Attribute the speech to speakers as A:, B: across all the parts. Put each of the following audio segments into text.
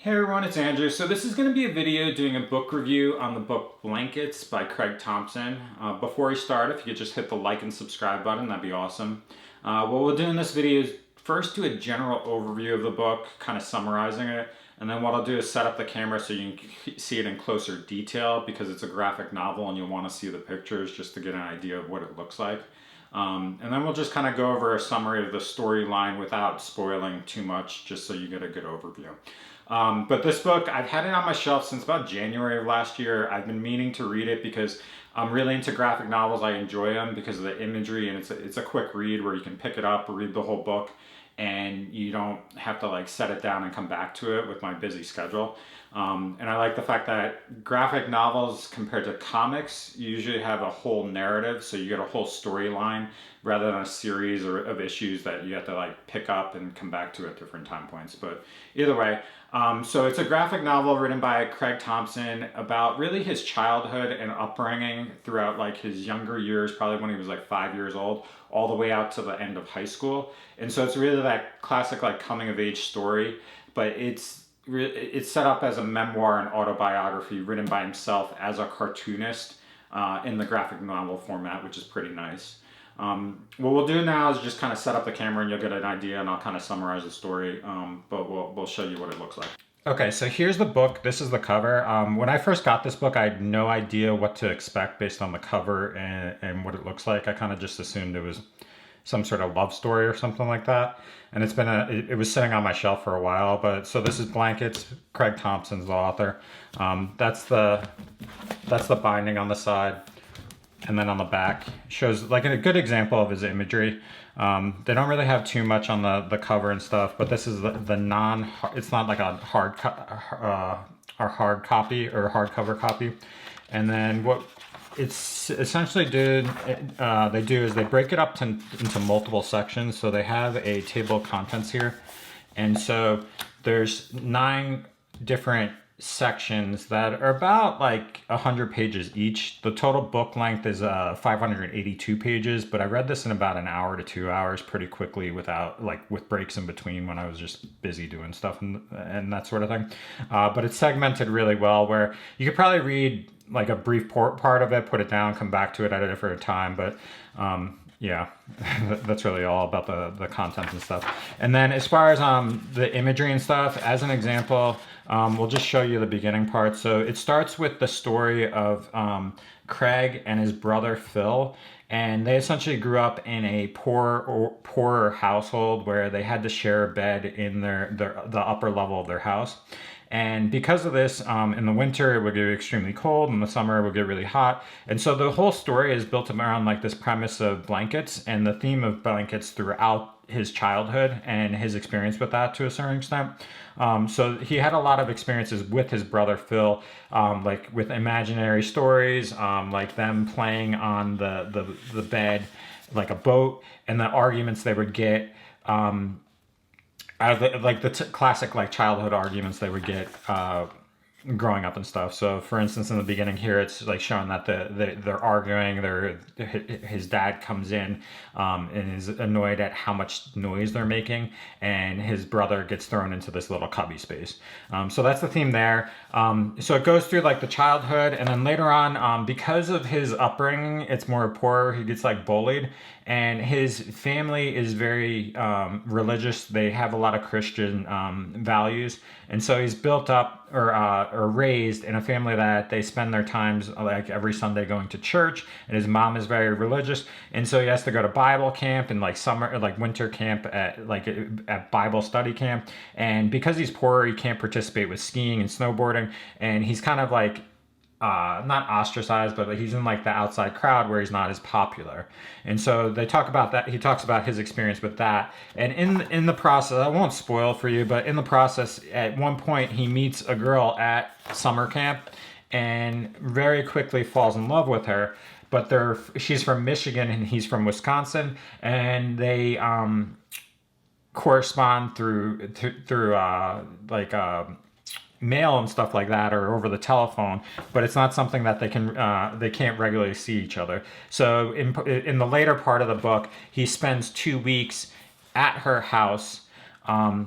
A: Hey everyone, it's Andrew. So this is going to be a video doing a book review on the book Blankets by Craig Thompson. Before we start, if you could just hit the like and subscribe button, that'd be awesome. What we'll do in this video is first do a general overview of the book, kind of summarizing it, and then what I'll do is set up the camera so you can see it in closer detail because it's a graphic novel and you'll want to see the pictures just to get an idea of what it looks like. And then we'll just kind of go over a summary of the storyline without spoiling too much, just so you get a good overview. But this book, I've had it on my shelf since about January of last year. I've been meaning to read it because I'm really into graphic novels. I enjoy them because of the imagery, and it's a quick read where you can pick it up, read the whole book, and you don't have to like set it down and come back to it with my busy schedule. And I like the fact that graphic novels compared to comics usually have a whole narrative, so you get a whole storyline rather than a series of issues that you have to like pick up and come back to at different time points. But either way, so it's a graphic novel written by Craig Thompson about really his childhood and upbringing throughout like his younger years, probably when he was like 5 years old, all the way out to the end of high school. And so it's really that classic like coming of age story, but it's set up as a memoir and autobiography written by himself as a cartoonist in the graphic novel format, which is pretty nice. What we'll do now is just kind of set up the camera and you'll get an idea, and I'll kind of summarize the story, but we'll show you what it looks like. Okay, so here's the book. This is the cover. When I first got this book, I had no idea what to expect based on the cover and what it looks like. I kind of just assumed it was some sort of love story or something like that. And it was sitting on my shelf for a while. But so this is Blankets. Craig Thompson's the author. That's the binding on the side. And then on the back shows like a good example of his imagery. They don't really have too much on the cover and stuff, but this is it's not like a hard copy or hardcover copy. And then what it's essentially they do is they break it up into multiple sections. So they have a table of contents here. And so there's 9 different sections that are about like 100 pages each. The total book length is 582 pages, but I read this in about an hour to 2 hours pretty quickly with breaks in between when I was just busy doing stuff and that sort of thing. But it's segmented really well where you could probably read like a brief part of it, put it down, come back to it at a different time. But yeah, that's really all about the content and stuff. And then as far as the imagery and stuff, as an example, we'll just show you the beginning part. So it starts with the story of Craig and his brother Phil. And they essentially grew up in a poorer household where they had to share a bed in the upper level of their house. And because of this, in the winter it would get extremely cold, in the summer it would get really hot. And so the whole story is built around like this premise of blankets and the theme of blankets throughout his childhood and his experience with that to a certain extent. So he had a lot of experiences with his brother Phil, like with imaginary stories, like them playing on the bed like a boat, and the arguments they would get. Classic like childhood arguments they would get growing up and stuff. So for instance, in the beginning here, it's like showing that they're arguing. His dad comes in and is annoyed at how much noise they're making, and his brother gets thrown into this little cubby space. So that's the theme there. So it goes through like the childhood, and then later on, because of his upbringing, it's more poor. He gets like bullied, and his family is very religious. They have a lot of Christian values, and so he's built up or raised in a family that they spend their times like every Sunday going to church, and his mom is very religious, and so he has to go to Bible camp and like summer or like winter camp at Bible study camp. And because he's poor, he can't participate with skiing and snowboarding, and he's kind of like not ostracized, but he's in like the outside crowd where he's not as popular. And so they talk about that. He talks about his experience with that. And in the process, I won't spoil for you, but in the process, at one point he meets a girl at summer camp and very quickly falls in love with her. But she's from Michigan and he's from Wisconsin, and they correspond through mail and stuff like that, or over the telephone, but it's not something that they can't regularly see each other. So in the later part of the book, he spends 2 weeks at her house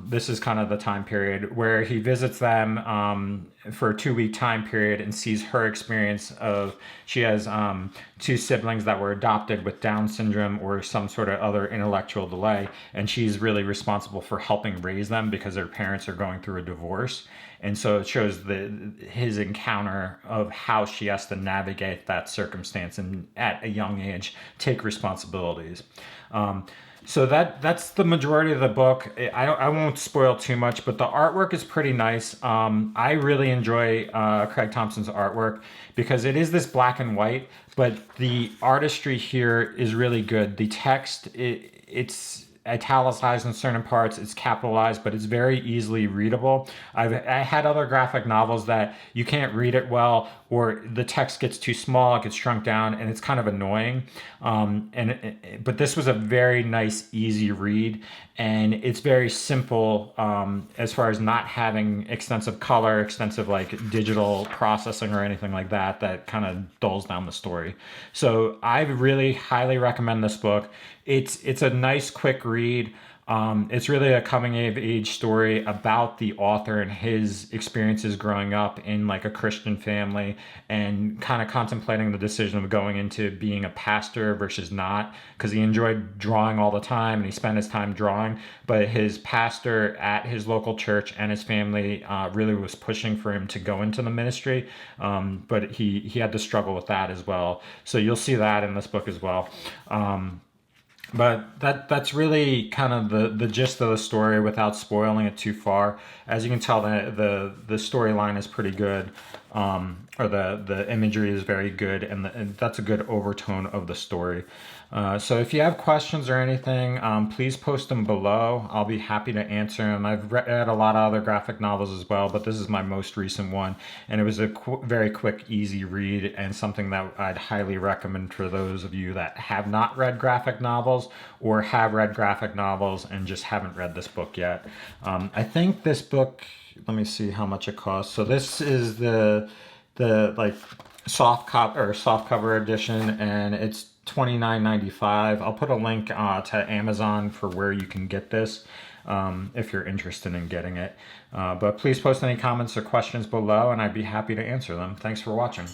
A: This is kind of the time period where he visits them for a 2-week time period and sees her experience of, she has 2 siblings that were adopted with Down syndrome or some sort of other intellectual delay, and she's really responsible for helping raise them because their parents are going through a divorce. And so it shows his encounter of how she has to navigate that circumstance and at a young age take responsibilities. So that's the majority of the book. I won't spoil too much, but the artwork is pretty nice. I really enjoy Craig Thompson's artwork because it is this black and white, but the artistry here is really good. The text, it's italicized in certain parts, it's capitalized, but it's very easily readable. I had other graphic novels that you can't read it well, or the text gets too small, it gets shrunk down, and it's kind of annoying. But this was a very nice, easy read, and it's very simple as far as not having extensive color, extensive like digital processing or anything like that that kind of dulls down the story. So I really highly recommend this book. It's a nice, quick read. It's really a coming of age story about the author and his experiences growing up in like a Christian family and kind of contemplating the decision of going into being a pastor versus not, because he enjoyed drawing all the time and he spent his time drawing, but his pastor at his local church and his family really was pushing for him to go into the ministry, but he had to struggle with that as well. So you'll see that in this book as well. But that's really kind of the gist of the story without spoiling it too far. As you can tell, the storyline is pretty good, or the imagery is very good, and that's a good overtone of the story. So if you have questions or anything, please post them below. I'll be happy to answer them. I've read a lot of other graphic novels as well, but this is my most recent one, and it was a very quick, easy read, and something that I'd highly recommend for those of you that have not read graphic novels or have read graphic novels and just haven't read this book yet. I think this book, let me see how much it costs. So this is the like soft cover edition, and it's $29.95. I'll put a link to Amazon for where you can get this if you're interested in getting it. But please post any comments or questions below, and I'd be happy to answer them. Thanks for watching.